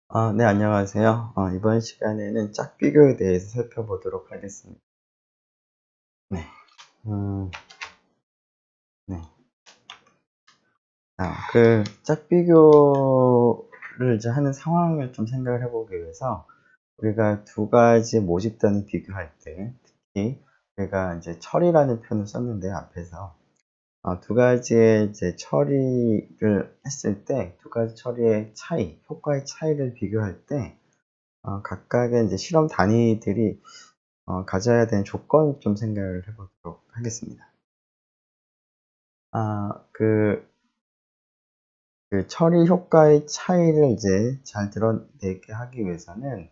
네, 안녕하세요. 이번 시간에는 짝비교에 대해서 살펴보도록 하겠습니다. 네. 음, 네. 짝비교를 이제 하는 상황을 좀 생각을 해보기 위해서 우리가 두 가지 모집단을 비교할 때, 특히 우리가 이제 처리라는 표현을 썼는데 앞에서 두 가지의 이제 처리를 했을 때 두 가지 처리의 차이, 효과의 차이를 비교할 때 각각의 이제 실험 단위들이 가져야 되는 조건을 좀 생각을 해보도록 하겠습니다. 아, 그, 그 처리 효과의 차이를 이제 잘 드러내게 하기 위해서는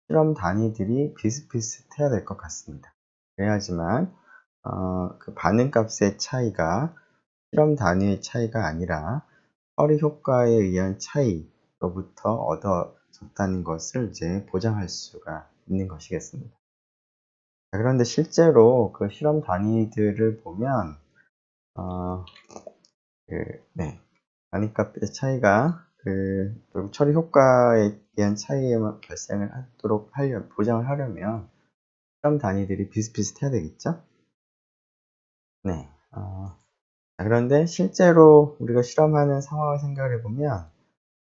실험 단위들이 비슷비슷해야 될 것 같습니다. 그래야지만, 그 반응값의 차이가 실험 단위의 차이가 아니라 처리 효과에 의한 차이로부터 얻어졌다는 것을 이제 보장할 수가 있는 것이겠습니다. 그런데 실제로 그 실험 단위들을 보면, 어, 네. 단위값의 차이가, 그리고 처리 효과에 대한 차이에만 발생을 하도록 보장을 하려면, 실험 단위들이 비슷비슷해야 되겠죠? 네. 그런데 실제로 우리가 실험하는 상황을 생각을 해보면,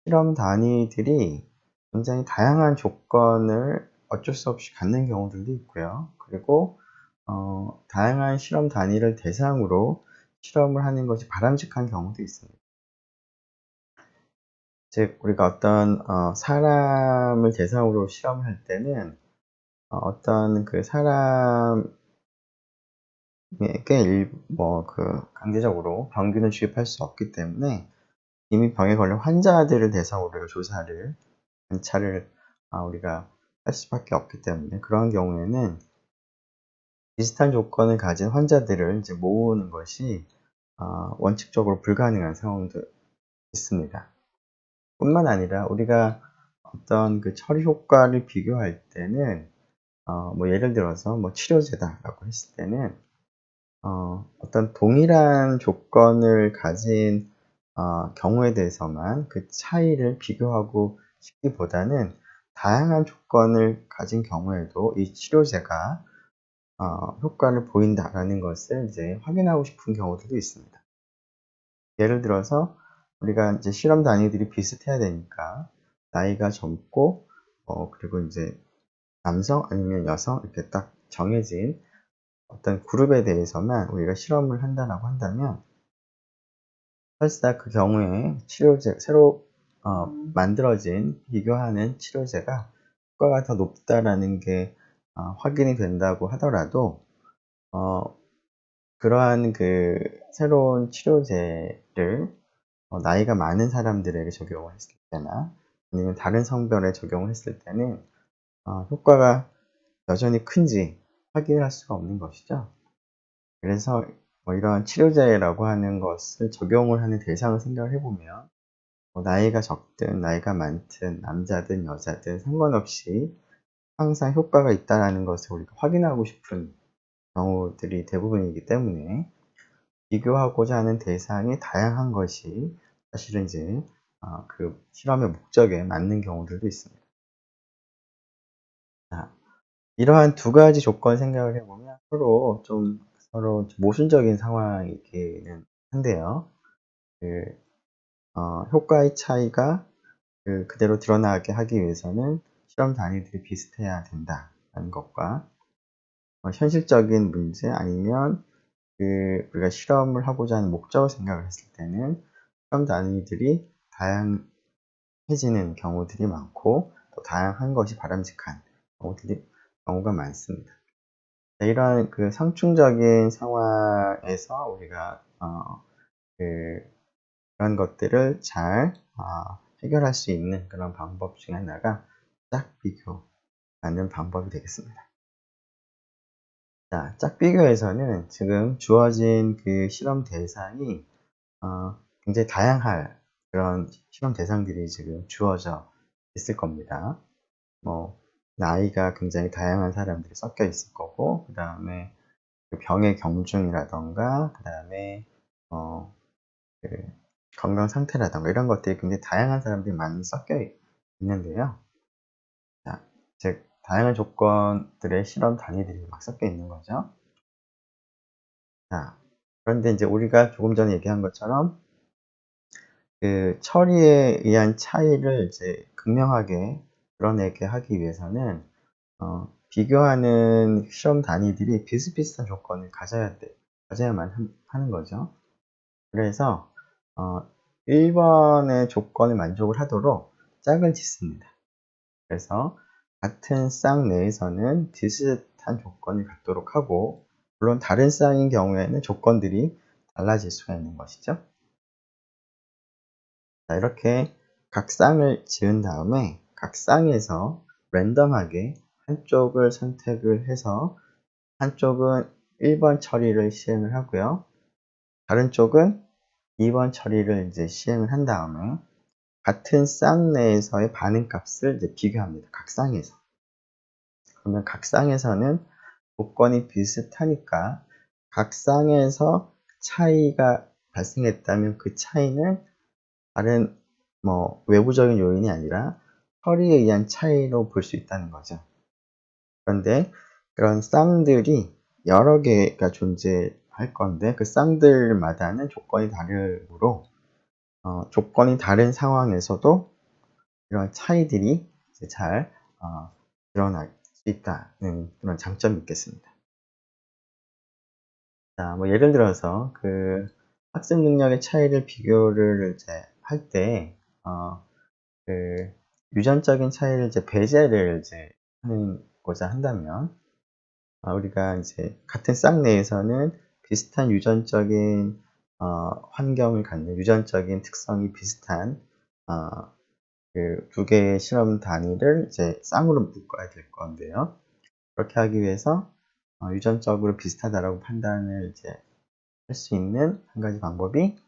실험 단위들이 굉장히 다양한 조건을 어쩔 수 없이 갖는 경우들도 있고요. 그리고 다양한 실험 단위를 대상으로 실험을 하는 것이 바람직한 경우도 있습니다. 즉, 우리가 어떤 사람을 대상으로 실험할 때는 어떤 그 사람에게 강제적으로 병균을 주입할 수 없기 때문에 이미 병에 걸린 환자들을 대상으로 우리가 관찰을 우리가 할 수밖에 없기 때문에 그러한 경우에는 비슷한 조건을 가진 환자들을 이제 모으는 것이 원칙적으로 불가능한 상황도 있습니다. 뿐만 아니라 우리가 어떤 그 처리 효과를 비교할 때는 예를 들어서 치료제다라고 했을 때는 어떤 동일한 조건을 가진 경우에 대해서만 그 차이를 비교하고 싶기보다는 다양한 조건을 가진 경우에도 이 치료제가 효과를 보인다라는 것을 이제 확인하고 싶은 경우들도 있습니다. 예를 들어서 우리가 이제 실험 단위들이 비슷해야 되니까 나이가 젊고 그리고 이제 남성 아니면 여성 이렇게 딱 정해진 어떤 그룹에 대해서만 우리가 실험을 한다라고 한다면 설사 그 경우에 새로 만들어진 비교하는 치료제가 효과가 더 높다라는 게 확인이 된다고 하더라도 그러한 그 새로운 치료제를 나이가 많은 사람들에게 적용을 했을 때나 아니면 다른 성별에 적용을 했을 때는 효과가 여전히 큰지 확인할 수가 없는 것이죠. 그래서 이러한 치료제라고 하는 것을 적용을 하는 대상을 생각을 해보면 나이가 적든 나이가 많든 남자든 여자든 상관없이 항상 효과가 있다는 것을 우리가 확인하고 싶은 경우들이 대부분이기 때문에 비교하고자 하는 대상이 다양한 것이 사실은 이제 그 실험의 목적에 맞는 경우들도 있습니다. 자, 이러한 두 가지 조건 생각을 해보면 서로 모순적인 상황이기는 한데요. 효과의 차이가 그대로 드러나게 하기 위해서는 실험 단위들이 비슷해야 된다는 것과 현실적인 문제 아니면 우리가 실험을 하고자 하는 목적을 생각을 했을 때는 실험 단위들이 다양해지는 경우들이 많고 또 다양한 것이 바람직한 경우가 많습니다. 이러한 그 상충적인 상황에서 우리가 그런 것들을 잘 해결할 수 있는 그런 방법 중에 하나가 짝비교라는 방법이 되겠습니다. 자, 짝비교에서는 지금 주어진 그 실험 대상이 굉장히 다양할 그런 실험 대상들이 지금 주어져 있을 겁니다. 나이가 굉장히 다양한 사람들이 섞여 있을 거고, 그 다음에 병의 경중이라던가, 그 다음에 그 건강 상태라던가 이런 것들이 굉장히 다양한 사람들이 많이 섞여 있는데요. 자, 즉 다양한 조건들의 실험 단위들이 막 섞여 있는 거죠. 자, 그런데 이제 우리가 조금 전에 얘기한 것처럼 그 처리에 의한 차이를 이제 극명하게 드러내게 하기 위해서는 비교하는 실험 단위들이 비슷비슷한 조건을 가져야만 하는 거죠. 그래서 1번의 조건을 만족을 하도록 짝을 짓습니다. 그래서 같은 쌍 내에서는 비슷한 조건을 갖도록 하고, 물론 다른 쌍인 경우에는 조건들이 달라질 수가 있는 것이죠. 자, 이렇게 각 쌍을 지은 다음에 각 쌍에서 랜덤하게 한쪽을 선택을 해서 한쪽은 1번 처리를 시행을 하고요. 다른 쪽은 2번 처리를 이제 시행을 한 다음에 같은 쌍 내에서의 반응값을 이제 비교합니다. 각 쌍에서. 그러면 각 쌍에서는 조건이 비슷하니까 각 쌍에서 차이가 발생했다면 그 차이는 다른 외부적인 요인이 아니라 처리에 의한 차이로 볼 수 있다는 거죠. 그런데 그런 쌍들이 여러 개가 존재할 건데 그 쌍들마다는 조건이 다르므로 조건이 다른 상황에서도 이런 차이들이 이제 잘 드러날 수 있다는 그런 장점이 있겠습니다. 자, 예를 들어서 그 학습 능력의 차이를 비교를 이제 할 때, 그 유전적인 차이를 이제 배제를 이제 하고자 한다면, 우리가 이제 같은 쌍 내에서는 비슷한 유전적인 환경을 갖는 유전적인 특성이 비슷한 그 두 개의 실험 단위를 이제 쌍으로 묶어야 될 건데요. 그렇게 하기 위해서 유전적으로 비슷하다라고 판단을 이제 할 수 있는 한 가지 방법이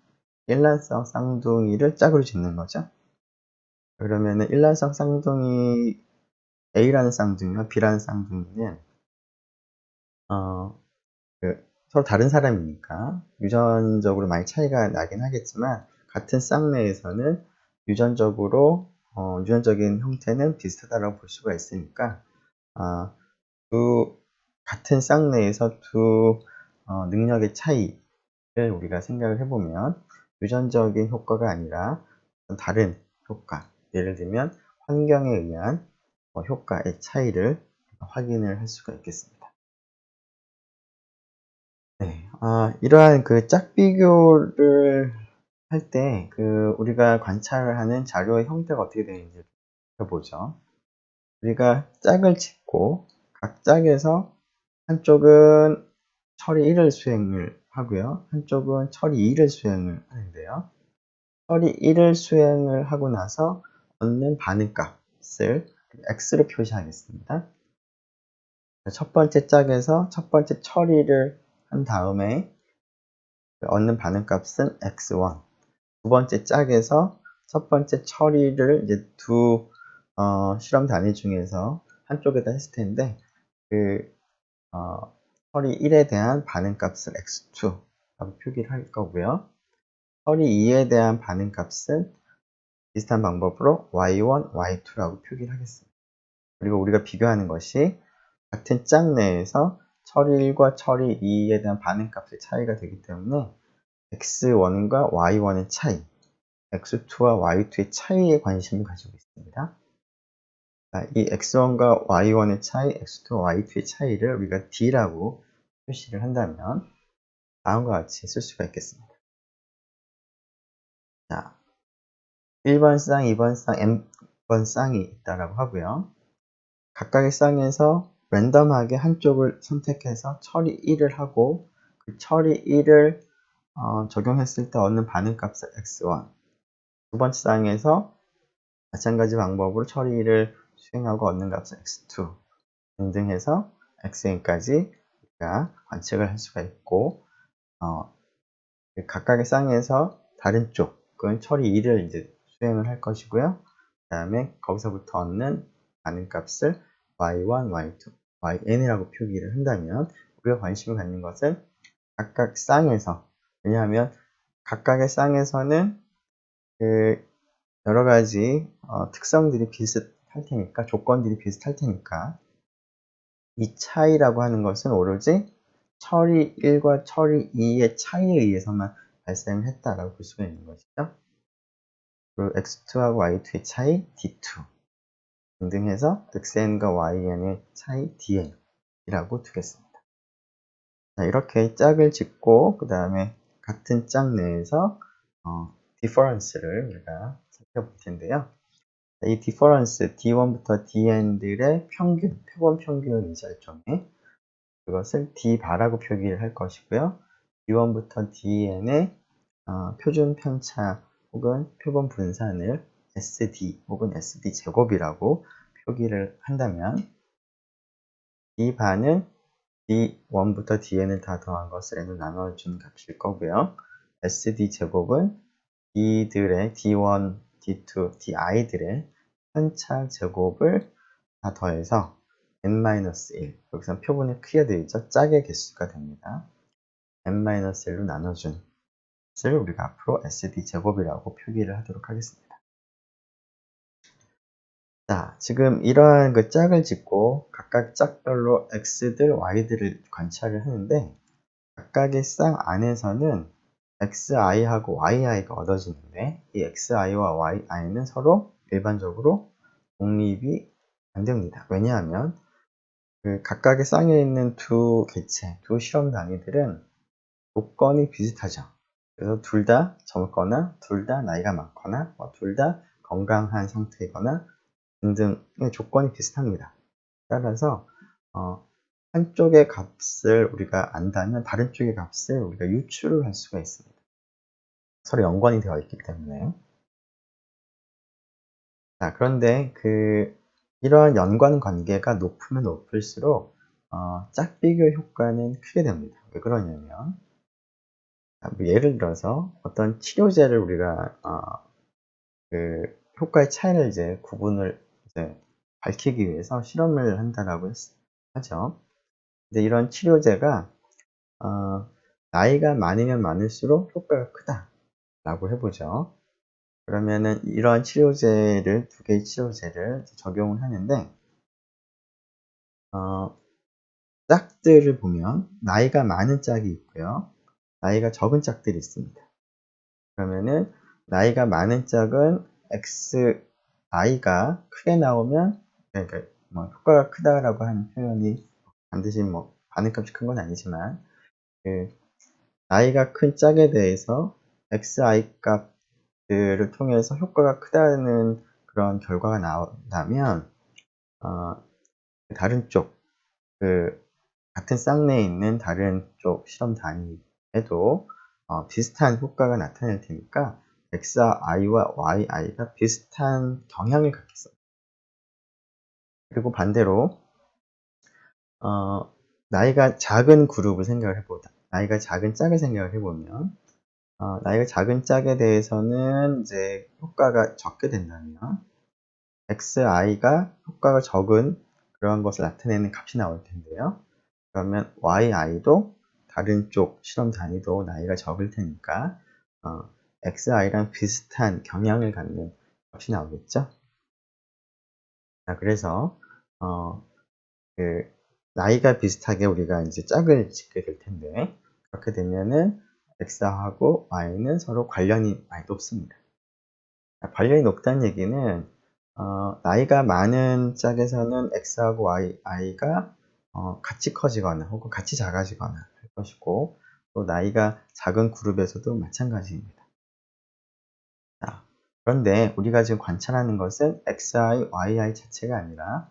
일란성 쌍둥이를 짝으로 짓는 거죠. 그러면은 일란성 쌍둥이 A라는 쌍둥이와 B라는 쌍둥이는 서로 다른 사람이니까 유전적으로 많이 차이가 나긴 하겠지만 같은 쌍 내에서는 유전적인 형태는 비슷하다고 볼 수가 있으니까 두 같은 쌍 내에서 두 능력의 차이를 우리가 생각을 해보면 유전적인 효과가 아니라 다른 효과, 예를 들면 환경에 의한 효과의 차이를 확인을 할 수가 있겠습니다. 네, 이러한 그 짝 비교를 할 때 우리가 관찰을 하는 자료의 형태가 어떻게 되는지 살펴보죠. 우리가 짝을 짓고 각 짝에서 한쪽은 처리 1을 수행을 하고요. 한쪽은 처리 2를 수행을 하는데요. 처리 1을 수행을 하고 나서 얻는 반응값을 x로 표시하겠습니다. 첫 번째 짝에서 첫 번째 처리를 한 다음에 얻는 반응값은 x1. 두 번째 짝에서 첫 번째 처리를 이제 두 실험 단위 중에서 한쪽에다 했을 텐데 처리 1에 대한 반응값을 x2라고 표기를 할 거고요. 처리 2에 대한 반응값은 비슷한 방법으로 y1, y2라고 표기를 하겠습니다. 그리고 우리가 비교하는 것이 같은 짝 내에서 처리 1과 처리 2에 대한 반응값의 차이가 되기 때문에 x1과 y1의 차이, x2와 y2의 차이에 관심을 가지고 있습니다. 이 x1과 y1의 차이, x2와 y2의 차이를 우리가 d라고 표시를 한다면 다음과 같이 쓸 수가 있겠습니다. 자, 1번 쌍, 2번 쌍, n번 쌍이 있다라고 하고요. 각각의 쌍에서 랜덤하게 한쪽을 선택해서 처리 1을 하고 그 처리 1을 적용했을 때 얻는 반응값을 x1. 두 번째 쌍에서 마찬가지 방법으로 처리 1을 수행하고 얻는 값을 x2 등등 해서 xn까지 우리가 관측을 할 수가 있고 각각의 쌍에서 다른 쪽은 처리 2를 이제 수행을 할 것이고요. 그 다음에 거기서부터 얻는 반응값을 y1, y2, yn이라고 표기를 한다면 우리가 관심을 갖는 것은 각각 쌍에서, 왜냐하면 각각의 쌍에서는 여러 가지 특성들이 비슷할 테니까, 조건들이 비슷할 테니까 이 차이라고 하는 것은 오로지 처리 1과 처리 2의 차이에 의해서만 발생을 했다라고 볼 수가 있는 것이죠. 그리고 x2하고 y2의 차이 d2 등등 해서 xn과yn의 차이 dn이라고 두겠습니다. 자, 이렇게 짝을 짓고 그 다음에 같은 짝 내에서 difference를 우리가 살펴볼 텐데요. 이 difference, d1부터 dn들의 평균, 표본 평균 이절점에 그것을 d바라고 표기를 할 것이고요. d1부터 dn의 표준 편차 혹은 표본 분산을 sd 혹은 sd 제곱이라고 표기를 한다면 d바는 d1부터 dn을 다 더한 것을 n으로 나눠준 값일 거고요. sd 제곱은 d들의 d1, d2, di들의 편차 제곱을 다 더해서 n-1, 여기서 표본이 크게 되어 있죠. 짝의 개수가 됩니다. n-1로 나눠준 것을 우리가 앞으로 sd 제곱이라고 표기를 하도록 하겠습니다. 자, 지금 이러한 그 짝을 짓고 각각 짝별로 x들, y들을 관찰을 하는데 각각의 쌍 안에서는 xi하고 yi가 얻어지는데 이 xi와 yi는 서로 일반적으로 독립이 안 됩니다. 왜냐하면 그 각각의 쌍에 있는 두 개체, 두 실험 단위들은 조건이 비슷하죠. 그래서 둘 다 젊거나 둘 다 나이가 많거나 둘 다 건강한 상태이거나 등등의 조건이 비슷합니다. 따라서 한쪽의 값을 우리가 안다면 다른 쪽의 값을 우리가 유추를 할 수가 있습니다. 서로 연관이 되어 있기 때문에. 자, 그런데 이러한 연관 관계가 높으면 높을수록 짝비교 효과는 크게 됩니다. 왜 그러냐면 뭐 예를 들어서 어떤 치료제를 우리가 그 효과의 차이를 이제 구분을 이제 밝히기 위해서 실험을 한다라고 하죠. 근데 이런 치료제가 나이가 많으면 많을수록 효과가 크다라고 해보죠. 그러면은 이러한 치료제를 두 개의 치료제를 적용을 하는데 짝들을 보면 나이가 많은 짝이 있고요. 나이가 적은 짝들이 있습니다. 그러면은 나이가 많은 짝은 xi가 크게 나오면 그러니까 뭐 효과가 크다라고 하는 표현이 반드시 뭐 반응값이 큰 건 아니지만 나이가 큰 짝에 대해서 xi 값들을 통해서 효과가 크다는 그런 결과가 나온다면 다른 쪽 같은 쌍내에 있는 다른 쪽 실험 단위에도 비슷한 효과가 나타날 테니까 xi와 yi가 비슷한 경향을 갖겠습니다. 그리고 반대로 나이가 작은 그룹을 생각을 해보자. 나이가 작은 짝을 생각을 해보면 나이가 작은 짝에 대해서는 이제 효과가 적게 된다면 xi가 효과가 적은 그런 것을 나타내는 값이 나올 텐데요. 그러면 yi도 다른 쪽 실험 단위도 나이가 적을 테니까 xi랑 비슷한 경향을 갖는 값이 나오겠죠. 자, 그래서 나이가 비슷하게 우리가 이제 짝을 짓게 될 텐데 그렇게 되면은 x하고 y는 서로 관련이 많이 높습니다. 관련이 높다는 얘기는 나이가 많은 짝에서는 x하고 y가 같이 커지거나 혹은 같이 작아지거나 할 것이고 또 나이가 작은 그룹에서도 마찬가지입니다. 자, 그런데 우리가 지금 관찰하는 것은 xi, yi 자체가 아니라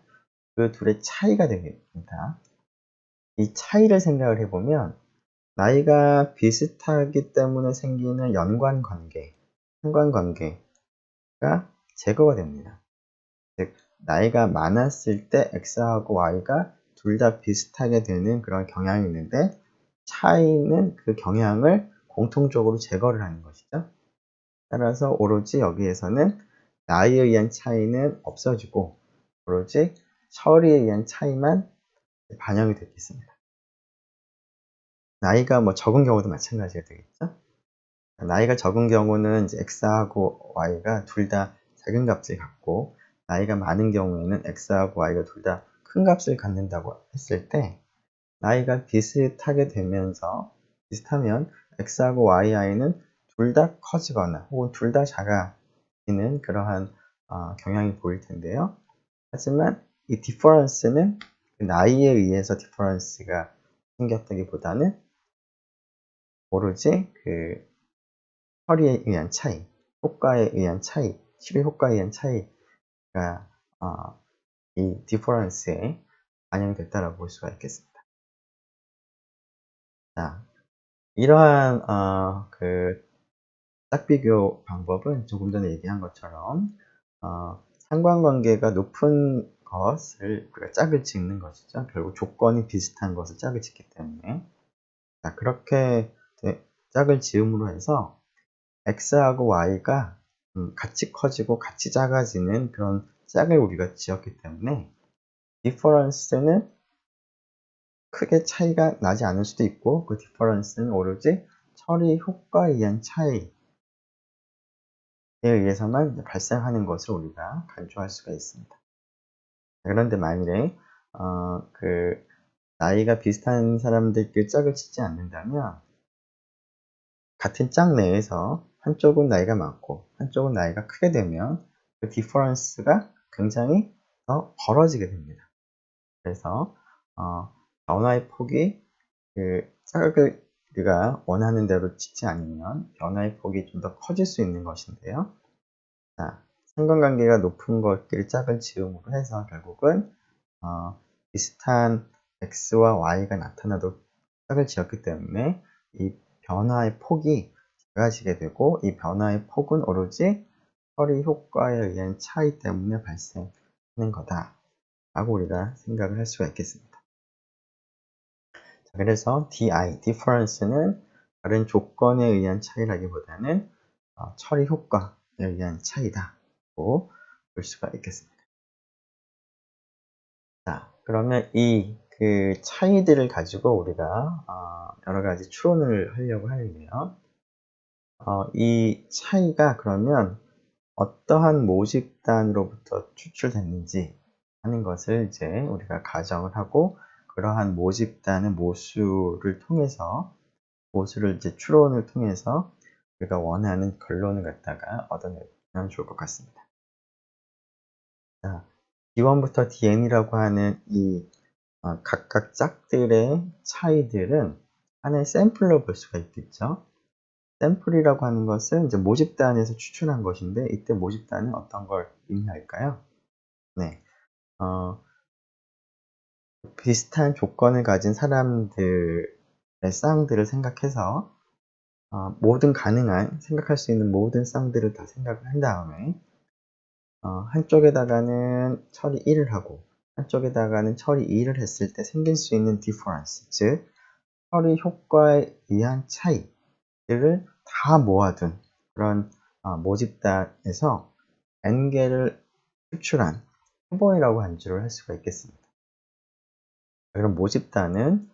그 둘의 차이가 되겠습니다. 이 차이를 생각을 해보면 나이가 비슷하기 때문에 생기는 연관관계, 상관관계가 제거가 됩니다. 즉, 나이가 많았을 때 x하고 y가 둘 다 비슷하게 되는 그런 경향이 있는데 차이는 그 경향을 공통적으로 제거를 하는 것이죠. 따라서 오로지 여기에서는 나이에 의한 차이는 없어지고 오로지 처리에 의한 차이만 반영이 되겠습니다. 나이가 뭐 적은 경우도 마찬가지가 되겠죠. 나이가 적은 경우는 이제 x하고 y가 둘 다 작은 값을 갖고 나이가 많은 경우에는 x하고 y가 둘 다 큰 값을 갖는다고 했을 때 나이가 비슷하면 x하고 yi는 둘 다 커지거나 혹은 둘 다 작아지는 그러한 경향이 보일 텐데요. 하지만 이 difference는 나이에 의해서 difference가 생겼다기보다는 오로지 그 처리에 의한 차이, 효과에 의한 차이, 치료 효과에 의한 차이가 이 difference에 반영됐다라고 볼 수가 있겠습니다. 자, 이러한 그 짝비교 방법은 조금 전에 얘기한 것처럼 상관관계가 높은 것을 우리가 짝을 짓는 것이죠. 결국 조건이 비슷한 것을 짝을 짓기 때문에. 자, 그렇게 짝을 지음으로 해서 x하고 y가 같이 커지고 같이 작아지는 그런 짝을 우리가 지었기 때문에 difference는 크게 차이가 나지 않을 수도 있고 그 difference는 오로지 처리 효과에 의한 차이에 의해서만 발생하는 것을 우리가 간주할 수가 있습니다. 그런데 만일에 그 나이가 비슷한 사람들끼리 짝을 짓지 않는다면 같은 짝 내에서 한쪽은 나이가 많고 한쪽은 나이가 크게 되면 그 디퍼런스가 굉장히 더 벌어지게 됩니다. 그래서 변화의 폭이 그 짝을 우리가 원하는 대로 짓지 않으면 변화의 폭이 좀 더 커질 수 있는 것인데요. 자, 상관관계가 높은 것끼리 짝을 지음으로 해서 결국은 비슷한 x와 y가 나타나도 짝을 지었기 때문에 이 변화의 폭이 작아지게 되고 이 변화의 폭은 오로지 처리 효과에 의한 차이 때문에 발생하는 거다 라고 우리가 생각을 할 수가 있겠습니다. 자, 그래서 difference는 다른 조건에 의한 차이라기보다는 처리 효과에 의한 차이다라고 볼 수가 있겠습니다. 자, 그러면 그 차이들을 가지고 우리가 여러 가지 추론을 하려고 하는데요. 이 차이가 그러면 어떠한 모집단으로부터 추출됐는지 하는 것을 이제 우리가 가정을 하고 그러한 모집단의 모수를 이제 추론을 통해서 우리가 원하는 결론을 갖다가 얻어내면 좋을 것 같습니다. 자, D1부터 DN이라고 하는 이 각각 짝들의 차이들은 하나의 샘플로 볼 수가 있겠죠. 샘플이라고 하는 것은 이제 모집단에서 추출한 것인데 이때 모집단은 어떤 걸 의미할까요? 네, 비슷한 조건을 가진 사람들의 쌍들을 생각해서 생각할 수 있는 모든 쌍들을 다 생각을 한 다음에 한쪽에다가는 처리 1을 하고 한쪽에다가는 처리 2를 했을 때 생길 수 있는 difference, 즉 처리 효과에 의한 차이를 다 모아둔 그런 모집단에서 n개를 추출한 표본이라고 간주를 할 수가 있겠습니다. 그럼 모집단은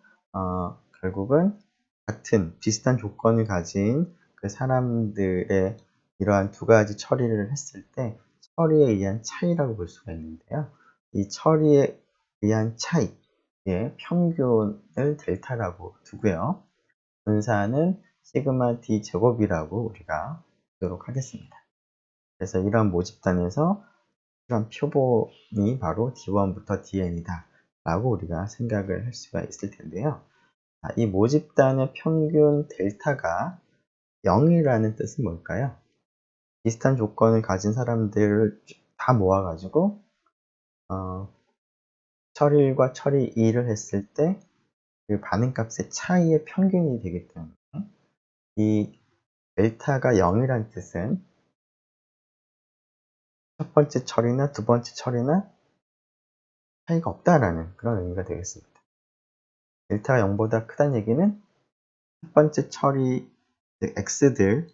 결국은 같은 비슷한 조건을 가진 그 사람들의 이러한 두 가지 처리를 했을 때 처리에 의한 차이라고 볼 수가 있는데요. 이 처리에 의한 차이의 평균을 델타라고 두고요. 분사는 시그마 d 제곱이라고 우리가 보도록 하겠습니다. 그래서 이러한 모집단에서 이런 표본이 바로 D1부터 DN이다 라고 우리가 생각을 할 수가 있을 텐데요. 이 모집단의 평균 델타가 0이라는 뜻은 뭘까요? 비슷한 조건을 가진 사람들을 다 모아가지고 처리 1과 처리 2를 했을 때 그 반응값의 차이의 평균이 되기 때문에 이 델타가 0이라는 뜻은 첫 번째 처리나 두 번째 처리나 차이가 없다라는 그런 의미가 되겠습니다. 델타가 0보다 크다는 얘기는 첫 번째 처리, x들을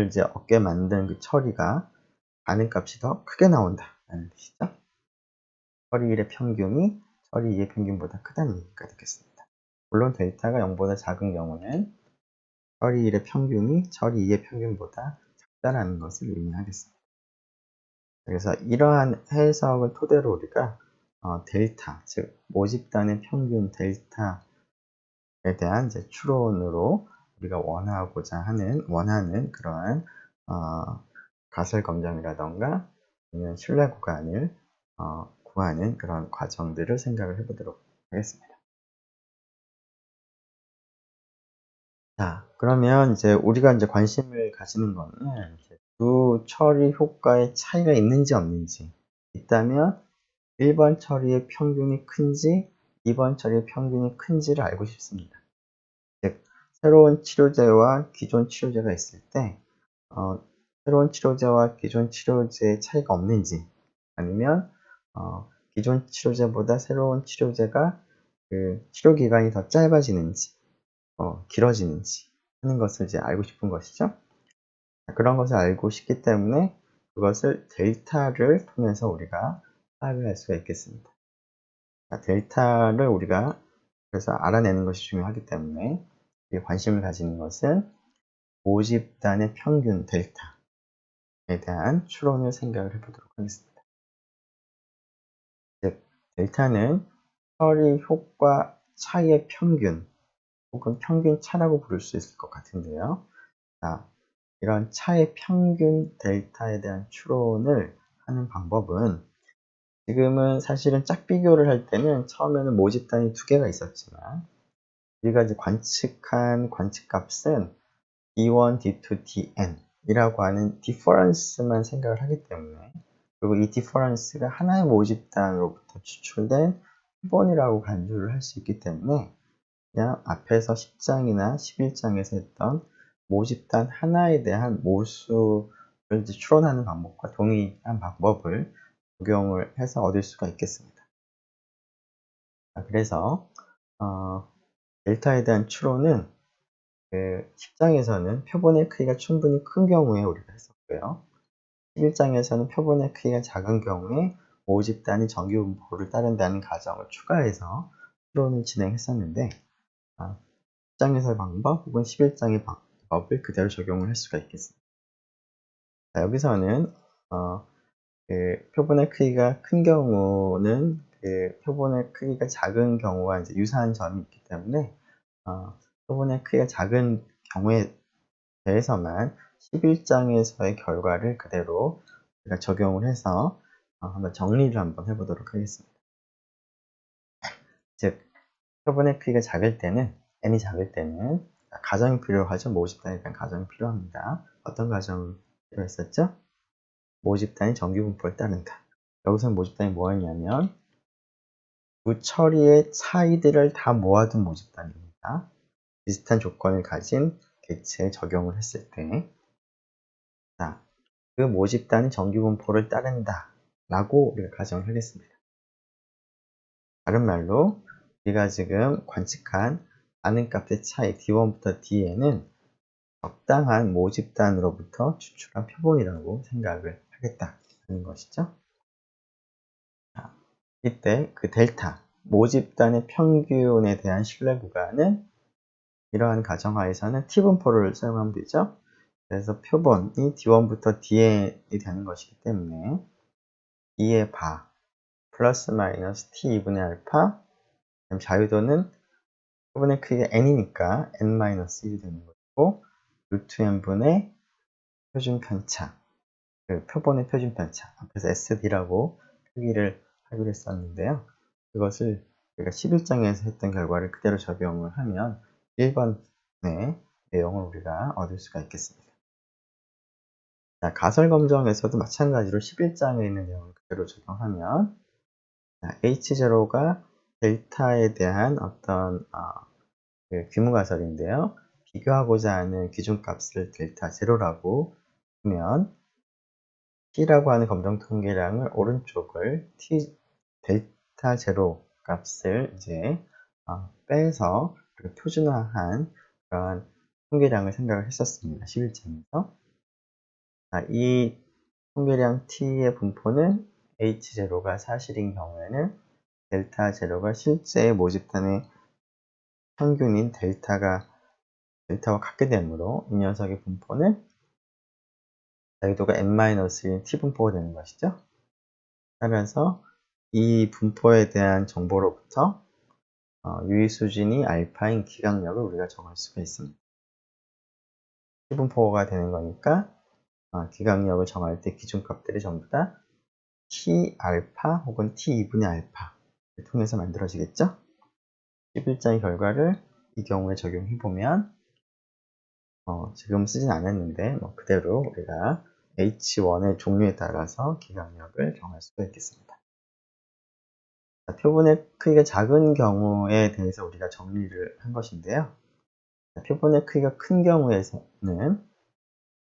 이제 얻게 만든 그 처리가 반응값이 더 크게 나온다는 뜻이죠. 처리 1의 평균이 처리 2의 평균보다 크다는 얘기가 되겠습니다. 물론 델타가 0보다 작은 경우는 처리 1의 평균이 처리 2의 평균보다 작다라는 것을 의미하겠습니다. 그래서 이러한 해석을 토대로 우리가 델타, 즉 모집단의 평균 델타에 대한 이제 추론으로 우리가 원하는 그러한 가설 검정이라던가 아니면 신뢰 구간을 구하는 그런 과정들을 생각을 해보도록 하겠습니다. 자, 그러면 이제 우리가 이제 관심을 가지는 거는 이제 두 처리 효과의 차이가 있는지 없는지, 있다면 1번 처리의 평균이 큰지 2번 처리의 평균이 큰지를 알고 싶습니다. 즉, 새로운 치료제와 기존 치료제가 있을 때 새로운 치료제와 기존 치료제의 차이가 없는지, 아니면 기존 치료제보다 새로운 치료제가 그 치료 기간이 더 짧아지는지 길어지는지 하는 것을 이제 알고 싶은 것이죠. 그런 것을 알고 싶기 때문에 그것을 델타를 통해서 우리가 파악을 할 수가 있겠습니다. 델타를 우리가 그래서 알아내는 것이 중요하기 때문에 관심을 가지는 것은 모집단의 평균 델타에 대한 추론을 생각을 해보도록 하겠습니다. 즉, 델타는 처리 효과 차이의 평균 혹은 평균 차라고 부를 수 있을 것 같은데요. 자, 이런 차의 평균 델타에 대한 추론을 하는 방법은 지금은 사실은 짝 비교를 할 때는 처음에는 모집단이 두 개가 있었지만 우리가 이제 관측한 관측값은 D1, D2, Dn 이라고 하는 디퍼런스만 생각을 하기 때문에, 그리고 이 디퍼런스가 하나의 모집단으로부터 추출된 표본이라고 간주를 할 수 있기 때문에 그냥 앞에서 10장이나 11장에서 했던 모집단 하나에 대한 모수를 이제 추론하는 방법과 동일한 방법을 적용을 해서 얻을 수가 있겠습니다. 그래서 델타에 대한 추론은 그 10장에서는 표본의 크기가 충분히 큰 경우에 우리가 했었고요. 11장에서는 표본의 크기가 작은 경우에 모집단이 정규분포를 따른다는 가정을 추가해서 추론을 진행했었는데 10장에서의 방법 혹은 11장의 방법을 그대로 적용을 할 수가 있겠습니다. 자, 여기서는 그 표본의 크기가 큰 경우는 그 표본의 크기가 작은 경우와 이제 유사한 점이 있기 때문에 표본의 크기가 작은 경우에 대해서만 11장에서의 결과를 그대로 우리가 적용을 해서 한번 정리를 한번 해보도록 하겠습니다. 즉, 표본의 크기가 작을 때는 n이 작을 때는 가정이 필요하죠. 모집단에 대한 가정이 필요합니다. 어떤 가정이 필요했었죠? 모집단이 정규분포를 따른다. 여기서 모집단이 뭐였냐면 두 처리의 차이들을 다 모아둔 모집단입니다. 비슷한 조건을 가진 객체에 적용을 했을 때, 자, 그 모집단이 정규분포를 따른다 라고 우리가 가정을 하겠습니다. 다른 말로 우리가 지금 관측한 아는 값의 차이 D1부터 Dn은 적당한 모집단으로부터 추출한 표본이라고 생각을 하겠다는 것이죠. 이때 그 델타, 모집단의 평균에 대한 신뢰 구간은 이러한 가정하에서는 T분포를 사용하면 되죠. 그래서 표본이 D1부터 Dn이 되는 것이기 때문에 2의 바 플러스 마이너스 T2분의 알파, 자유도는 표본의 크기가 n이니까 n-1이 되는 것이고, 루트 n분의 표준 편차, 그 표본의 표준 편차, 앞에서 SD라고 표기를 하기로 했었는데요. 그것을 우리가 11장에서 했던 결과를 그대로 적용을 하면 1번의 내용을 우리가 얻을 수가 있겠습니다. 자, 가설 검정에서도 마찬가지로 11장에 있는 내용을 그대로 적용하면 H0가 델타에 대한 어떤 그 규모가설인데요. 비교하고자 하는 기준값을 델타 제로라고 하면 T라고 하는 검정 통계량을 오른쪽을 델타 제로 값을 이제 빼서 표준화한 그런 통계량을 생각을 했었습니다. 11장에서. 이 통계량 T의 분포는 H0가 사실인 경우에는 델타 제로가 실제 모집단의 평균인 델타와 같게 되므로 이 녀석의 분포는 자유도가 n-1인 t분포가 되는 것이죠. 따라서 이 분포에 대한 정보로부터 유의수준이 알파인 기강력을 우리가 정할 수가 있습니다. t분포가 되는 거니까 기강력을 정할 때 기준값들이 전부 다 t 알파 혹은 t2분의 알파를 통해서 만들어지겠죠. 11장의 결과를 이 경우에 적용해보면 지금 쓰진 않았는데 그대로 우리가 H1의 종류에 따라서 기강력을 정할 수가 있겠습니다. 자, 표본의 크기가 작은 경우에 대해서 우리가 정리를 한 것인데요. 자, 표본의 크기가 큰 경우에는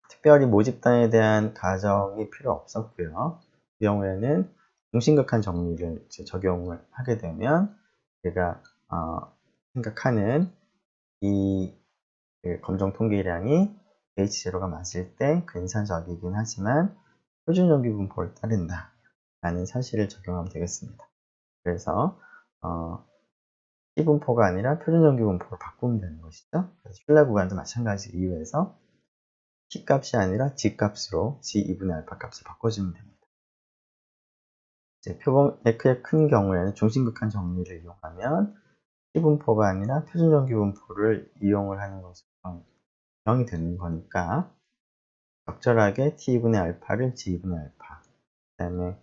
특별히 모집단에 대한 가정이 필요 없었고요. 이 경우에는 중심각한 정리를 적용을 하게 되면 우리가 생각하는 이 검정 통계량이 H0가 맞을 때 근사적이긴 하지만 표준정기 분포를 따른다 라는 사실을 적용하면 되겠습니다. 그래서 T분포가 아니라 표준정기 분포를 바꾸면 되는 것이죠. 그래서 신뢰 구간도 마찬가지 이유에서 T값이 아니라 G값으로 G2분의 알파 값을 바꿔주면 됩니다. 이제 표본의 크기가 큰 경우에는 중심극한 정리를 이용하면 T분포가 아니라 표준정기 분포를 이용을 하는 것으로 정이 되는 거니까 적절하게 T2분의 알파를 G2분의 알파 그 다음에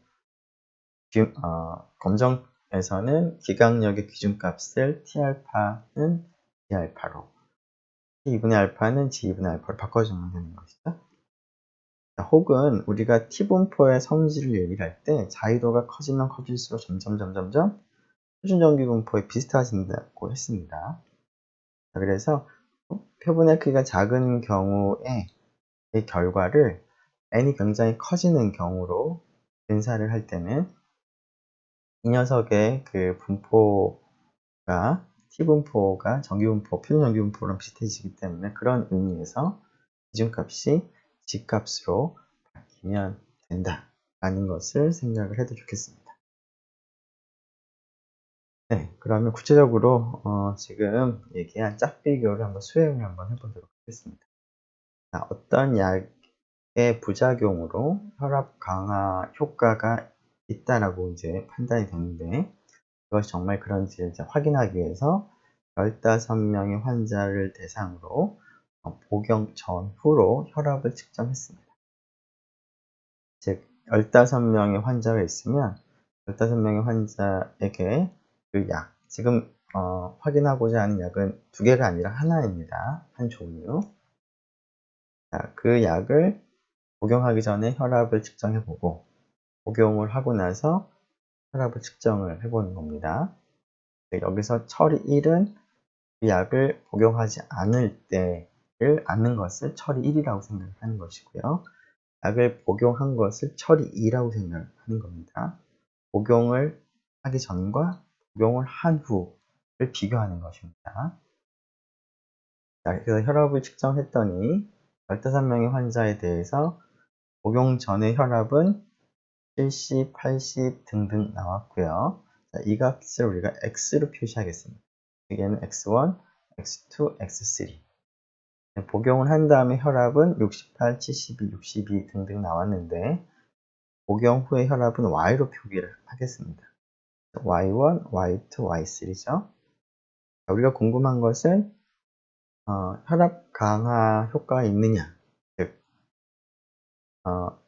검정에서는 기강력의 기준값을 T알파는 G알파로 T2분의 알파는 G2분의 알파로 바꿔주면 되는 것이죠. 혹은 우리가 T분포의 성질을 얘기할 때 자유도가 커지면 커질수록 점점 표준정기 분포에 비슷해진다고 했습니다. 그래서 표본의 크기가 작은 경우에 이 결과를 n이 굉장히 커지는 경우로 근사를 할 때는 이 녀석의 그 분포가 T분포가 정기분포, 표준정기분포랑 비슷해지기 때문에 그런 의미에서 기준값이 G값으로 바뀌면 된다라는 것을 생각을 해도 좋겠습니다. 네, 그러면 구체적으로 지금 얘기한 짝비교를 한번 수행을 한번 해보도록 하겠습니다. 자, 어떤 약의 부작용으로 혈압 강화 효과가 있다라고 이제 판단이 되는데 그것이 정말 그런지를 이제 확인하기 위해서 15명의 환자를 대상으로 복용 전후로 혈압을 측정했습니다. 즉 15명의 환자가 있으면 15명의 환자에게 그 약, 지금 확인하고자 하는 약은 두 개가 아니라 하나입니다. 한 종류. 자, 그 약을 복용하기 전에 혈압을 측정해보고 복용을 하고 나서 혈압을 측정을 해보는 겁니다. 여기서 처리 1은 그 약을 복용하지 않을 때를 아는 것을 처리 1이라고 생각하는 것이고요. 약을 복용한 것을 처리 2라고 생각하는 겁니다. 복용을 하기 전과 복용을 한 후를 비교하는 것입니다. 자, 그래서 혈압을 측정했더니 15명의 환자에 대해서 복용 전의 혈압은 70, 80 등등 나왔고요. 자, 이 값을 우리가 X로 표시하겠습니다. 얘는 X1, X2, X3. 복용을 한 다음에 혈압은 68, 72, 62 등등 나왔는데 복용 후에 혈압은 Y로 표기를 하겠습니다. Y1, Y2, Y3죠. 우리가 궁금한 것은 혈압 강화 효과가 있느냐, 즉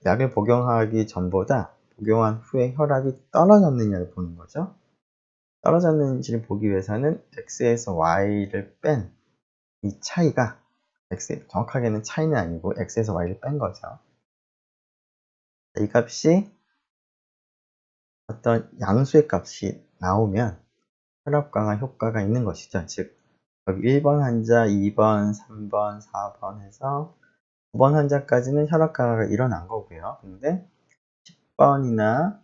약을 복용하기 전보다 복용한 후에 혈압이 떨어졌느냐를 보는 거죠. 떨어졌는지를 보기 위해서는 X에서 Y를 뺀 이 차이가 정확하게는 차이는 아니고 X에서 Y를 뺀 거죠. 이 값이 어떤 양수의 값이 나오면 혈압 강화 효과가 있는 것이죠. 즉 여기 1번 환자, 2번, 3번, 4번 해서 9번 환자까지는 혈압 강화가 일어난 거고요. 근데 10번이나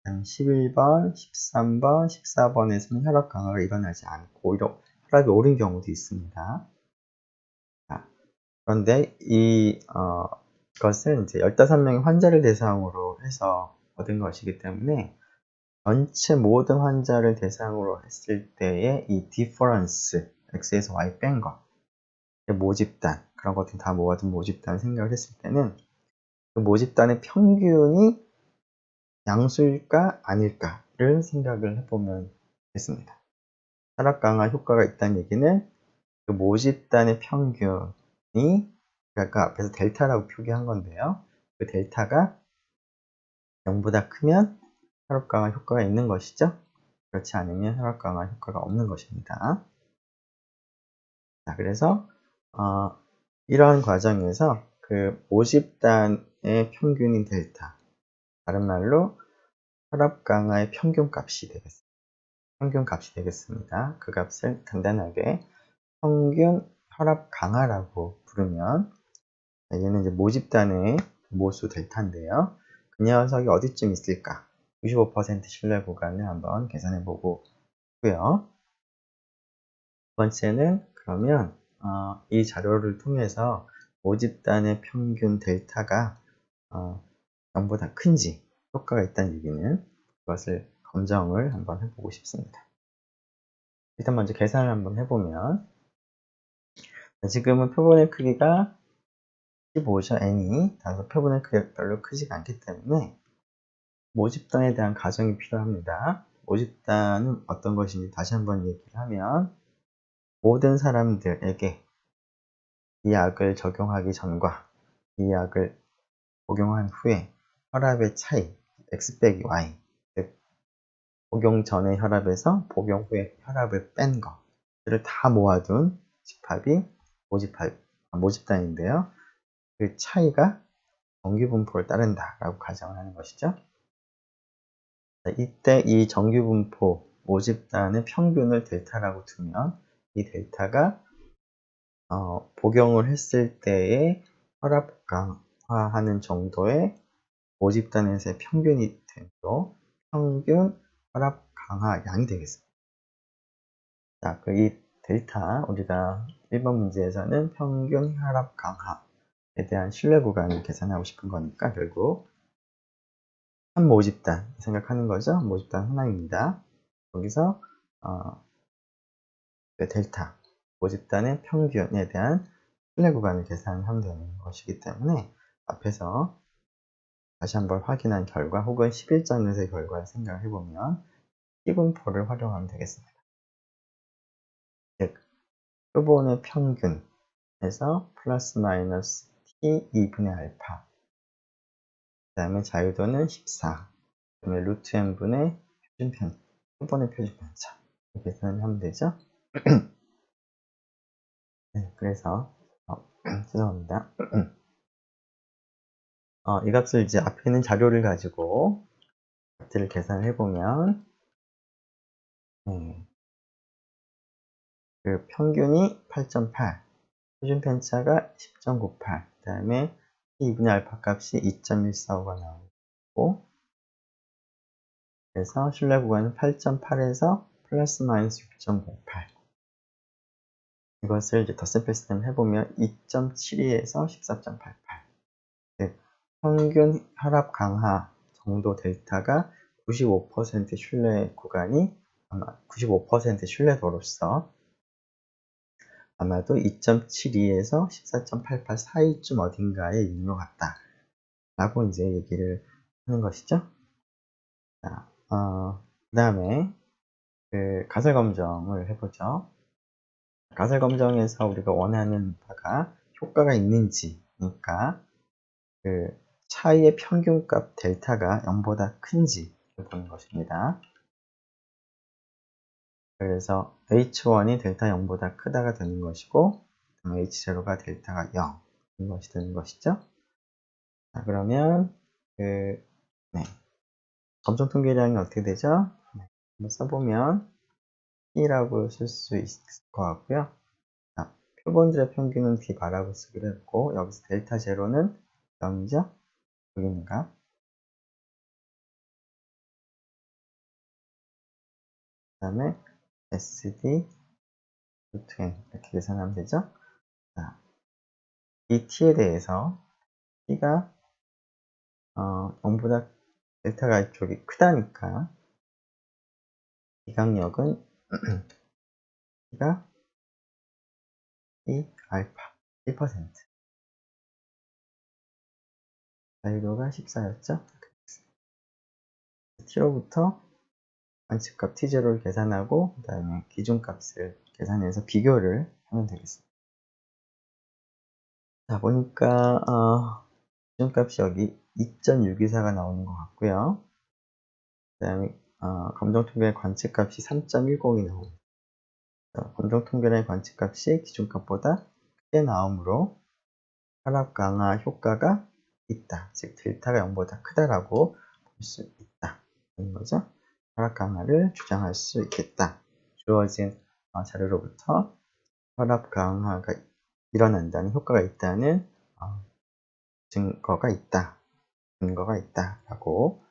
11번, 13번, 14번에서는 혈압 강화가 일어나지 않고 오히려 혈압이 오른 경우도 있습니다. 자, 그런데 이것은 이제 15명의 환자를 대상으로 해서 얻은 것이기 때문에 전체 모든 환자를 대상으로 했을 때의 이 디퍼런스, X에서 Y 뺀 것, 모집단, 그런 것들 다 모아둔 모집단 생각을 했을 때는 그 모집단의 평균이 양수일까 아닐까를 생각을 해보면 되겠습니다. 혈압 강화 효과가 있다는 얘기는 그 모집단의 평균이 아까 앞에서 델타라고 표기한 건데요. 그 델타가 0보다 크면 혈압 강화 효과가 있는 것이죠. 그렇지 않으면 혈압 강화 효과가 없는 것입니다. 자, 그래서 이러한 과정에서 그 모집단의 평균인 델타, 다른 말로 혈압 강화의 평균값이 되겠습니다. 평균값이 되겠습니다. 그 값을 간단하게 평균 혈압 강화라고 부르면, 얘는 이제 모집단의 모수 델타인데요. 그 녀석이 어디쯤 있을까? 95% 신뢰 구간을 한번 계산해 보고 있고요. 두 번째는 그러면 이 자료를 통해서 모집단의 평균 델타가 0보다 큰지 효과가 있다는 얘기는 그것을 검정을 한번 해보고 싶습니다. 일단 먼저 계산을 한번 해보면, 지금은 표본의 크기가 15죠. n이 따라서 표본의 크기가 별로 크지가 않기 때문에 모집단에 대한 가정이 필요합니다. 모집단은 어떤 것인지 다시 한번 얘기를 하면, 모든 사람들에게 이 약을 적용하기 전과 이 약을 복용한 후에 혈압의 차이, x 빼기 y, 즉 복용 전의 혈압에서 복용 후에 혈압을 뺀 것들을 다 모아둔 집합이 모집단인데요. 그 차이가 정규분포를 따른다라고 가정을 하는 것이죠. 이때 이 정규분포 모집단의 평균을 델타라고 두면, 이 델타가 복용을 했을 때의 혈압 강화하는 정도의 모집단에서의 평균이 되므로 평균 혈압 강화량이 되겠습니다. 자, 이 델타, 우리가 1번 문제에서는 평균 혈압 강화에 대한 신뢰 구간을 계산하고 싶은 거니까 결국 한 모집단 생각하는 거죠. 모집단 하나입니다. 여기서 델타, 모집단의 평균에 대한 신뢰 구간을 계산하면 되는 것이기 때문에 앞에서 다시 한번 확인한 결과 혹은 11장에서의 결과를 생각을 해보면 T분포를 활용하면 되겠습니다. 즉, 표본의 평균에서 플러스 마이너스 T 2분의 알파, 그 다음에 자유도는 14, 그 다음에 루트 n분의 표본의 표준편차, 이렇게 계산하면 되죠. 네, 그래서 죄송합니다. 이 값을 이제 앞에 있는 자료를 가지고 값들을 계산을 해보면, 그 평균이 8.8, 표준 편차가 10.98, 그 다음에 T2분의 알파 값이 2.145가 나오고, 그래서 신뢰 구간은 8.8에서 플러스 마이너스 6.08. 이것을 이제 덧셈 패스템 해보면 2.72에서 14.88. 즉, 평균 혈압 강화 정도 델타가 95% 신뢰 구간이 아마 95% 신뢰도로서 아마도 2.72에서 14.88 사이쯤 어딘가에 있는 것 같다 라고 이제 얘기를 하는 것이죠. 자, 그 다음에 그 가설 검정을 해보죠. 가설 검정에서 우리가 원하는 바가 효과가 있는지, 그러니까 그 차이의 평균값 델타가 0보다 큰지를 보는 것입니다. 그래서 H1이 델타 0보다 크다가 되는 것이고, H0가 델타가 0인 것이 되는 것이죠. 자, 그러면 네. 점정 통계량이 어떻게 되죠? 네. 한번 써보면 P라고 쓸 수 있을 것 같고요. 자, 표본들의 평균은 B 바라고 쓰기로 했고, 여기서 델타 제로는 0이죠? 여기인가? 그 다음에 SD 루트 N 이렇게 계산하면 되죠? 자, 이 T에 대해서 T가 0보다 델타가 이쪽이 크다니까 이강력은 T가 이 알파 1%. 자유로가 14였죠? t로부터 관측값 t0를 계산하고 그 다음에 기준값을 계산해서 비교를 하면 되겠습니다. 자, 보니까 기준값이 여기 2.624가 나오는 것 같고요. 그 다음에 검정통계의 관측값이 3.10이 나옵니다. 검정통계의 관측값이 기준값보다 크게 나오므로 혈압 강화 효과가 있다. 즉 델타가 0보다 크다라고 볼 수 있다. 그런 거죠. 혈압 강화를 주장할 수 있겠다. 주어진 자료로부터 혈압 강화가 일어난다는 효과가 있다는 증거가 있다라고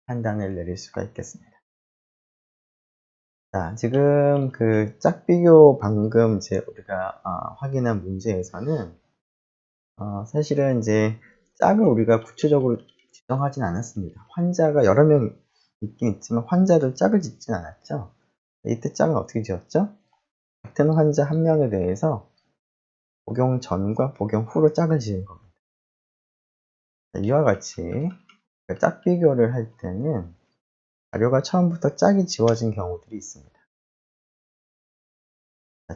판단을 내릴 수가 있겠습니다. 자, 지금 그 짝비교 방금 이제 우리가 확인한 문제에서는 사실은 이제 짝을 우리가 구체적으로 지정하진 않았습니다. 환자가 여러 명 있긴 있지만 환자들 짝을 짓진 않았죠. 이때 짝은 어떻게 지었죠? 같은 환자 한 명에 대해서 복용 전과 복용 후로 짝을 지은 겁니다. 이와 같이 짝 비교를 할 때는 자료가 처음부터 짝이 지워진 경우들이 있습니다.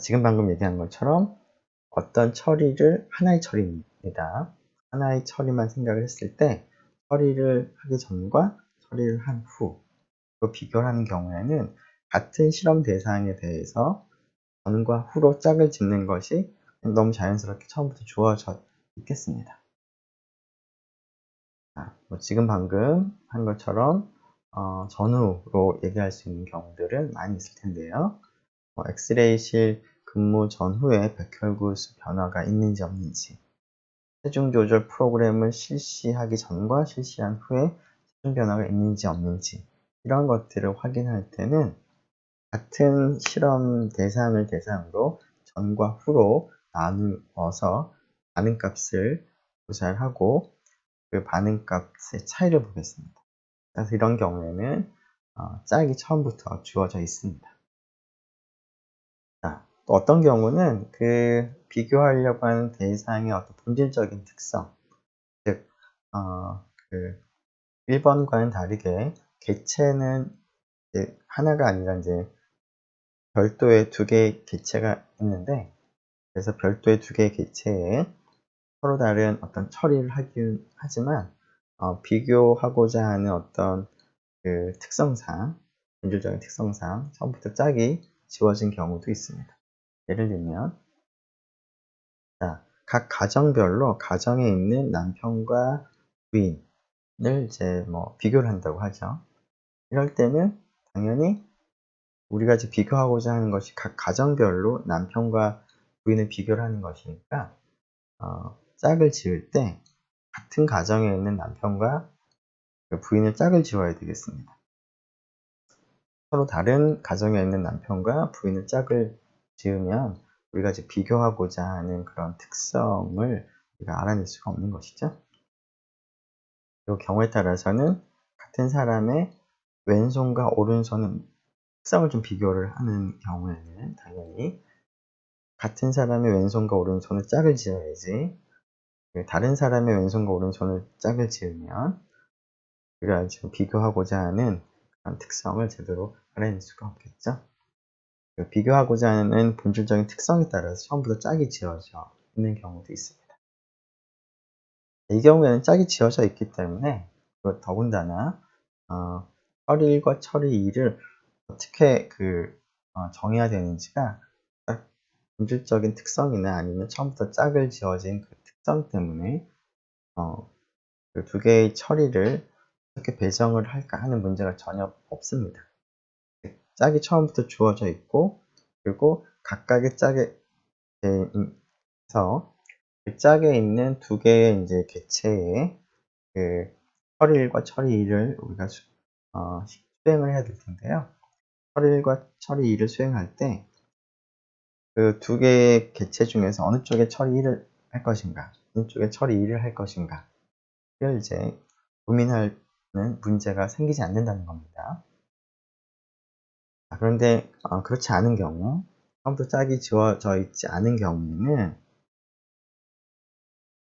지금 방금 얘기한 것처럼 어떤 처리를 하나의 처리입니다. 하나의 처리만 생각을 했을 때 처리를 하기 전과 처리를 한 후 비교를 하는 경우에는 같은 실험 대상에 대해서 전과 후로 짝을 짓는 것이 너무 자연스럽게 처음부터 주어져 있겠습니다. 지금 방금 한 것처럼 전후로 얘기할 수 있는 경우들은 많이 있을 텐데요. 엑스레이실 근무 전후에 백혈구수 변화가 있는지 없는지, 체중 조절 프로그램을 실시하기 전과 실시한 후에 체중 변화가 있는지 없는지, 이런 것들을 확인할 때는 같은 실험 대상을 대상으로 전과 후로 나누어서 반응값을 조사를 하고 그 반응값의 차이를 보겠습니다. 그래서 이런 경우에는 짝이 처음부터 주어져 있습니다. 자, 또 어떤 경우는 그 비교하려고 하는 대상의 어떤 본질적인 특성, 즉, 그 1번과는 다르게 개체는 이제 하나가 아니라 이제 별도의 두 개의 개체가 있는데, 그래서 별도의 두 개의 개체에 서로 다른 어떤 처리를 하긴 하지만 비교하고자 하는 어떤 그 특성상, 본질적인 특성상 처음부터 짝이 지워진 경우도 있습니다. 예를 들면, 자, 각 가정별로 가정에 있는 남편과 부인을 이제 비교를 한다고 하죠. 이럴 때는 당연히 우리가 이제 비교하고자 하는 것이 각 가정별로 남편과 부인을 비교를 하는 것이니까 짝을 지을 때 같은 가정에 있는 남편과 부인을 짝을 지어야 되겠습니다. 서로 다른 가정에 있는 남편과 부인을 짝을 지으면 우리가 이제 비교하고자 하는 그런 특성을 우리가 알아낼 수가 없는 것이죠. 이 경우에 따라서는 같은 사람의 왼손과 오른손은 특성을 좀 비교를 하는 경우에는 당연히 같은 사람의 왼손과 오른손을 짝을 지어야지, 다른 사람의 왼손과 오른손을 짝을 지으면 우리가 지금 비교하고자 하는 그런 특성을 제대로 알아낼 수가 없겠죠. 비교하고자 하는 본질적인 특성에 따라서 처음부터 짝이 지어져 있는 경우도 있습니다. 이 경우에는 짝이 지어져 있기 때문에 더군다나 처리 1과 처리 2를 어떻게 정해야 되는지가 딱 본질적인 특성이나 아니면 처음부터 짝을 지어진 그 특성 때문에 그 두 개의 처리를 어떻게 배정을 할까 하는 문제가 전혀 없습니다. 짝이 처음부터 주어져 있고, 그리고 각각의 짝에서 그 짝에 있는 두 개의 이제 개체의 그 처리 1과 처리 2를 우리가 수행을 해야 될 텐데요. 처리 1과 처리 2를 수행할 때 그 두 개의 개체 중에서 어느 쪽에 처리 1을 할 것인가, 어느 쪽에 처리 2를 할 것인가, 를 이제 고민하는 문제가 생기지 않는다는 겁니다. 그런데 그렇지 않은 경우, 처음부터 짝이 지워져 있지 않은 경우에는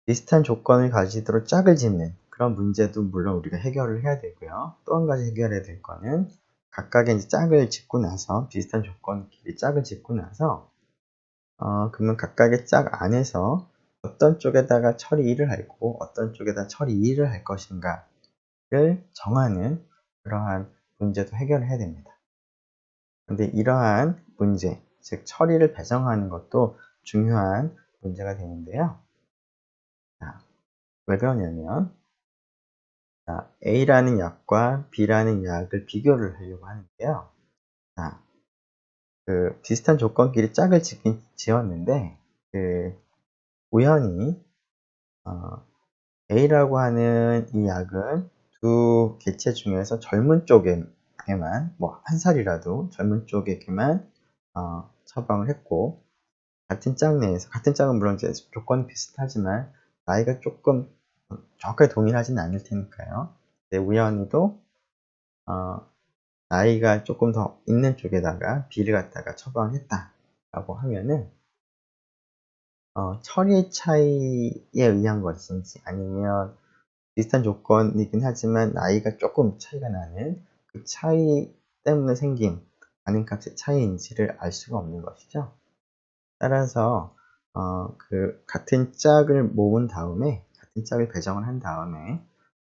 비슷한 조건을 가지도록 짝을 짓는 그런 문제도 물론 우리가 해결을 해야 되고요. 또 한 가지 해결해야 될 거는 각각의 이제 짝을 짓고 나서 비슷한 조건끼리 짝을 짓고 나서 그러면 각각의 짝 안에서 어떤 쪽에다가 처리 1을 할 거고 어떤 쪽에다 처리 2를 할 것인가를 정하는 그러한 문제도 해결을 해야 됩니다. 근데 이러한 문제, 즉 처리를 배정하는 것도 중요한 문제가 되는데요. 자, 왜 그러냐면 자, A라는 약과 B라는 약을 비교를 하려고 하는데요. 자, 그 비슷한 조건끼리 짝을 짓긴 지었는데 우연히 A라고 하는 이 약은 두 객체 중에서 젊은 쪽에만 뭐 한 살이라도 젊은 쪽에게만 처방을 했고 같은 짝 내에서 같은 짝은 물론 이제 조건이 비슷하지만 나이가 조금 정확하게 동일하지는 않을 테니까요. 근데 우연히도 나이가 조금 더 있는 쪽에다가 B를 갖다가 처방을 했다라고 하면은 처리 차이에 의한 것인지 아니면 비슷한 조건이긴 하지만 나이가 조금 차이가 나는 그 차이 때문에 생긴 반응값의 차이인지를 알 수가 없는 것이죠. 따라서 그 같은 짝을 모은 다음에 같은 짝을 배정을 한 다음에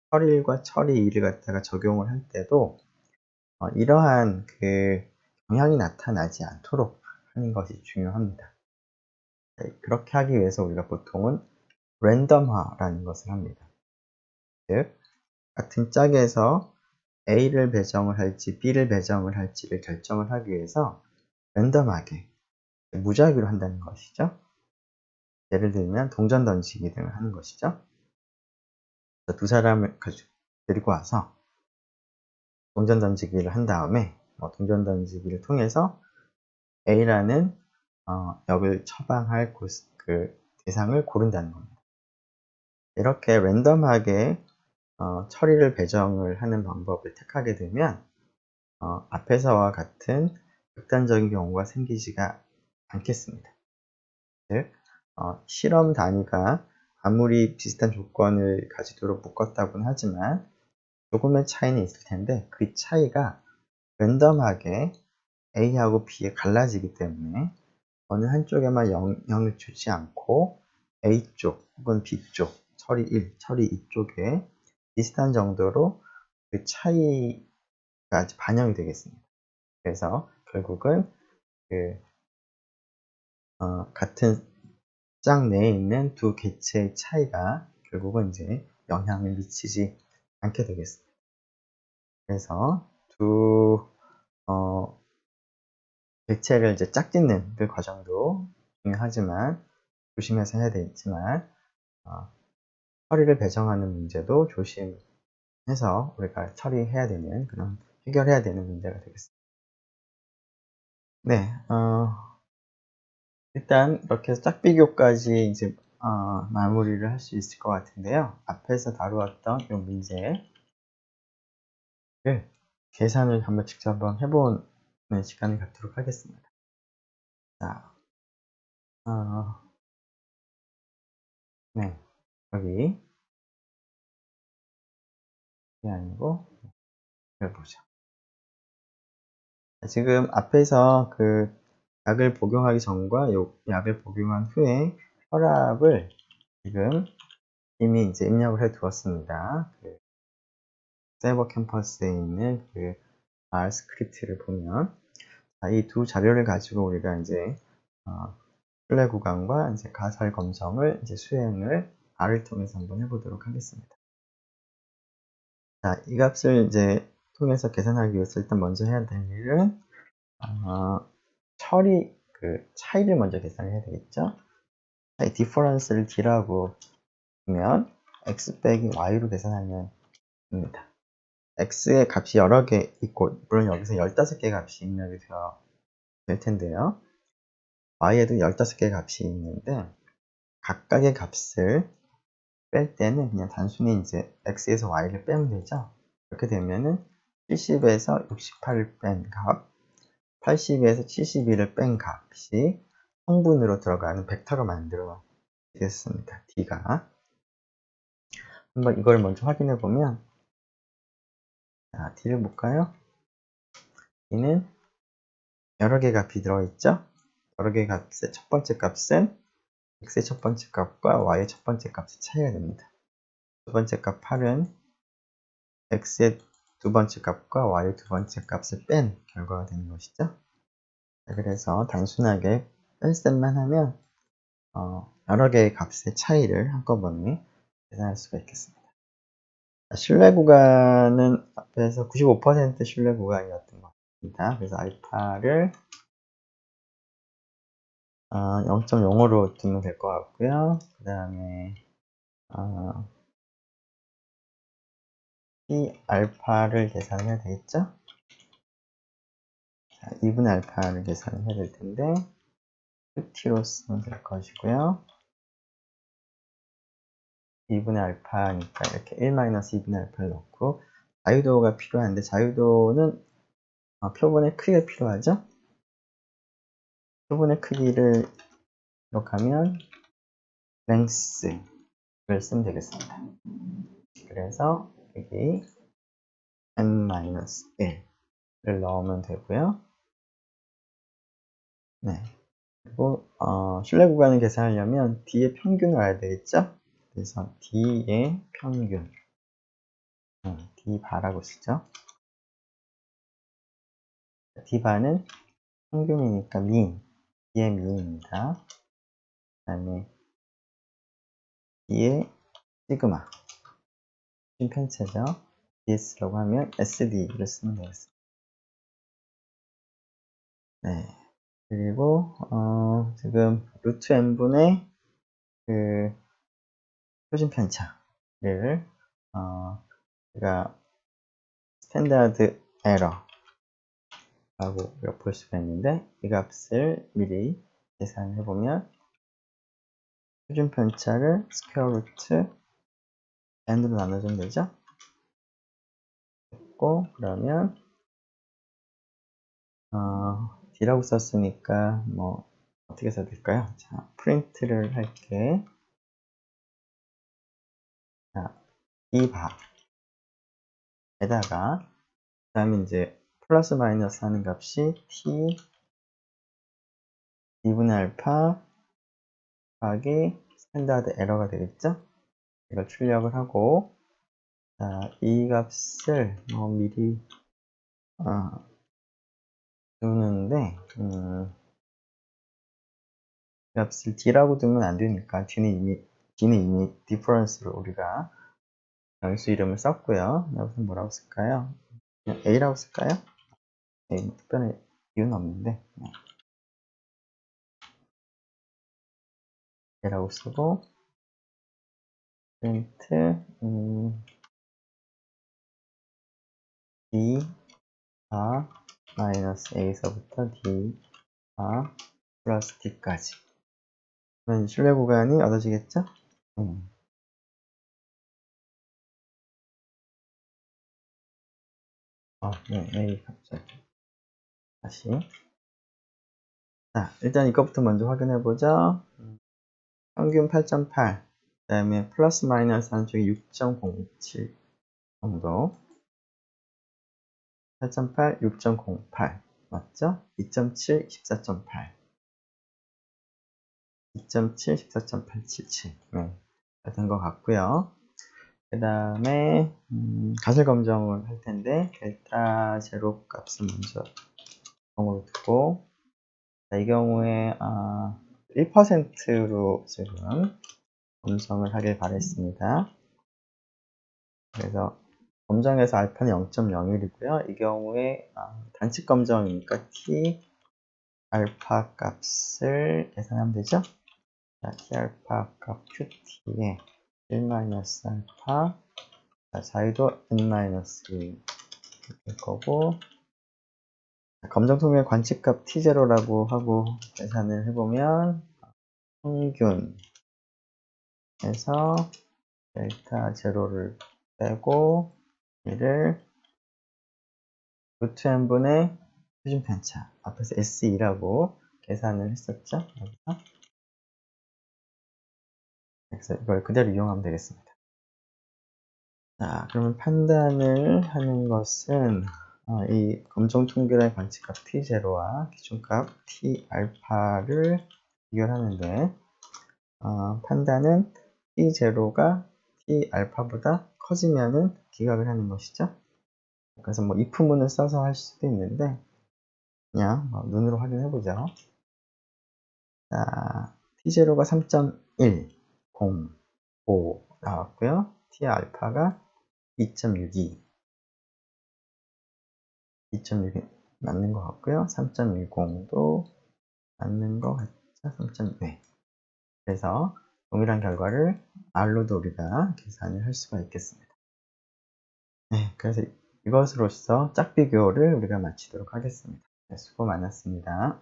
처리 1과 처리 2를 갖다가 적용을 할 때도 이러한 그 경향이 나타나지 않도록 하는 것이 중요합니다. 네, 그렇게 하기 위해서 우리가 보통은 랜덤화라는 것을 합니다. 즉 같은 짝에서 A를 배정을 할지 B를 배정을 할지를 결정을 하기 위해서 랜덤하게 무작위로 한다는 것이죠. 예를 들면 동전 던지기 등을 하는 것이죠. 두 사람을 데리고 와서 동전 던지기를 한 다음에 동전 던지기를 통해서 A라는 역을 처방할 그 대상을 고른다는 겁니다. 이렇게 랜덤하게 처리를 배정을 하는 방법을 택하게 되면 앞에서와 같은 극단적인 경우가 생기지가 않겠습니다. 즉 실험 단위가 아무리 비슷한 조건을 가지도록 묶었다고는 하지만 조금의 차이는 있을 텐데 그 차이가 랜덤하게 A하고 B에 갈라지기 때문에 어느 한쪽에만 영향을 주지 않고 A쪽 혹은 B쪽, 처리 1, 처리 2쪽에 비슷한 정도로 그 차이가 반영이 되겠습니다. 그래서 결국은 그 같은 짝 내에 있는 두 객체의 차이가 결국은 이제 영향을 미치지 않게 되겠습니다. 그래서 두 객체를 이제 짝짓는 그 과정도 중요하지만 조심해서 해야 되겠지만 처리를 배정하는 문제도 조심해서 우리가 처리해야 되는 그런 해결해야 되는 문제가 되겠습니다. 네, 일단 이렇게 해서 짝 비교까지 이제 마무리를 할 수 있을 것 같은데요. 앞에서 다루었던 이 문제를 계산을 한번 직접 한번 해보는 시간을 갖도록 하겠습니다. 자, 네, 여기 이게 아니고 이걸 보죠. 지금 앞에서 그 약을 복용하기 전과 요 약을 복용한 후에 혈압을 지금 이미 이제 입력을 해 두었습니다. 그 사이버 캠퍼스에 있는 그 R 스크립트를 보면 이 두 자료를 가지고 우리가 이제 신뢰 구간과 이제 가설 검정을 이제 수행을 R을 통해서 한번 해보도록 하겠습니다. 자, 이 값을 이제 통해서 계산하기 위해서 일단 먼저 해야 될 일은 처리 그 차이를 먼저 계산해야 되겠죠. 이 디퍼런스를 D라고 하면 x 빼기 y로 계산하면 됩니다. x의 값이 여러 개 있고 물론 여기서 15개의 값이 입력이 되어 될 텐데요. y에도 15개의 값이 있는데 각각의 값을 뺄 때는 그냥 단순히 이제 x에서 y를 빼면 되죠. 그렇게 되면은 70에서 68을 뺀 값, 80에서 71을 뺀 값이 성분으로 들어가는 벡터가 만들어지겠습니다. d가. 한번 이걸 먼저 확인해 보면, 자, D를 볼까요? D는 여러 개의 값이 들어있죠? 여러 개의 값의 첫 번째 값은 x의 첫 번째 값과 y의 첫 번째 값의 차이가 됩니다. 두 번째 값 8은 x의 두 번째 값과 y의 두 번째 값을 뺀 결과가 되는 것이죠. 그래서 단순하게 뺄셈만 하면 여러 개의 값의 차이를 한꺼번에 계산할 수가 있겠습니다. 신뢰 구간은 앞에서 95% 신뢰 구간이었던 것 같습니다. 그래서 알파를 0.05로 두면 될 것 같고요. 그 다음에 이 알파를 계산해야 되겠죠? 자, 2분의 알파를 계산해야 될 텐데 t로 쓰면 될 것이고요. 2분의 알파니까 이렇게 1-2분의 알파를 넣고, 자유도가 필요한데 자유도는 표본의 크기가 필요하죠? 표본의 크기를 기록하면 length를 쓰면 되겠습니다. 그래서 여기 n-1을 넣으면 되고요. 네. 그리고 신뢰 구간을 계산하려면 D의 평균을 알아야 되겠죠? 그래서 D의 평균, D바라고 쓰죠. D바는 평균이니까 D의 미입니다. 그 다음에 D의 시그마, 편체죠. DS라고 하면 SD를 쓰면 되겠습니다. 네. 그리고 지금 루트 n분의 그 표준 편차를 제가 스탠다드 에러라고 볼 수가 있는데, 이 값을 미리 계산해 보면 표준 편차를 스퀘어 루트 n으로 나눠주면 되죠. 그러면 D라고 썼으니까 뭐 어떻게 써야 될까요? 자, 프린트를 할게. 자, 이 바에다가 그 다음에 이제 플러스 마이너스 하는 값이 t 2분의 알파 곱하기 스탠다드 에러가 되겠죠? 이걸 출력을 하고, 자, 이 값을 미리 두는데, 값을 D라고 두면 안 되니까 D는 이미 디퍼런스로 우리가 변수 이름을 썼고요. 여기서 뭐라고 쓸까요? 그냥 A라고 쓸까요? A, 특별히 이유는 없는데 A라고 쓰고, 프린트 D 마이너스 A서부터 D 플러스 D까지. 그러면 신뢰 구간이 얻어지겠죠? 네, A 갑자기. 다시. 자, 일단 이것부터 먼저 확인해 보죠. 평균 8.8. 그 다음에 플러스 마이너스 한쪽이 6.07 정도. 8.8, 6.08. 맞죠? 2.7, 14.8. 2.7, 14.877. 네. 된 것 같고요. 그 다음에 가설 검정을 할 텐데, 델타 제로 값을 먼저 검으로 두고, 자, 이 경우에 1%로 지금 검정을 하길 바랬습니다. 그래서 검정에서 알파는 0.01이고요. 이 경우에 단축 검정이니까 t 알파 값을 계산하면 되죠. 자, t 알파 값 qt에 1-알파, 자, 자유도 n-1 될 거고, 검정 통의 관측값 t0라고 하고 계산을 해보면 평균에서 델타 제로를 빼고 이를 루트 n분의 표준 편차, 앞에서 S2라고 계산을 했었죠. 여기서. 그래서 이걸 그대로 이용하면 되겠습니다. 자, 그러면 판단을 하는 것은 이 검정 통계라의 관측값 t0와 기준값 t 알파를 비교하는데 판단은 t0가 t 알파보다 커지면은 기각을 하는 것이죠. 그래서 뭐 if문을 써서 할 수도 있는데 그냥 눈으로 확인해 보죠. 자, t0가 3.1, 0, 5 나왔고요. t 알파가 2.62, 2.6이 맞는 것 같고요. 3.10도 맞는 것 같죠. 3.2. 네. 그래서 동일한 결과를 R로도 우리가 계산을 할 수가 있겠습니다. 네, 그래서 이것으로써 짝 비교를 우리가 마치도록 하겠습니다. 네, 수고 많았습니다.